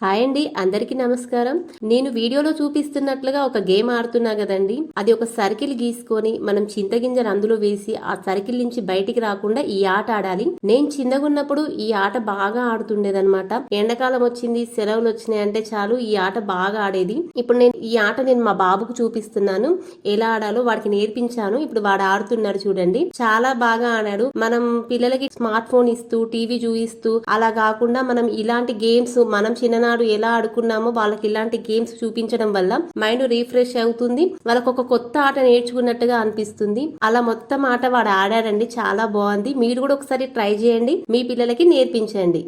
Hi అండి, అందరికీ నమస్కారం. నేను వీడియోలో చూపిస్తున్నట్లుగా ఒక గేమ్ ఆడుతున్నా కదండి. అది ఒక సర్కిల్ గీసుకొని మనం చింతగింజలు అందులో వేసి ఆ సర్కిల్ నుంచి బయటికి రాకుండా ఈ ఆట ఆడాలి. నేను చిన్నగున్నప్పుడు ఈ ఆట బాగా ఆడుతుండేదన్నమాట. ఎండాకాలం వచ్చింది, సెలవులు వచ్చినాయి అంటే చాలు ఈ ఆట బాగా ఆడేది. ఇప్పుడు ఈ ఆట నేను మా బాబుకు చూపిస్తున్నాను. ఎలా ఆడాలో వాడికి నేర్పించాను. ఇప్పుడు వాడు ఆడుతున్నాడు చూడండి. చాలా బాగా ఆడాడు. మనం పిల్లలకి స్మార్ట్ ఫోన్ ఇస్తూ టీవీ చూపిస్తూ అలా కాకుండా మనం ఇలాంటి గేమ్స్ మనం చిన్ననాడు ఎలా ఆడుకున్నామో వాళ్ళకి ఇలాంటి గేమ్స్ చూపించడం వల్ల మైండ్ రిఫ్రెష్ అవుతుంది. వాళ్ళకి ఒక కొత్త ఆట నేర్చుకున్నట్టుగా అనిపిస్తుంది. అలా మొత్తం ఆట వాడు ఆడాడండి, చాలా బాగుంది. మీరు కూడా ఒకసారి ట్రై చేయండి, మీ పిల్లలకి నేర్పించండి.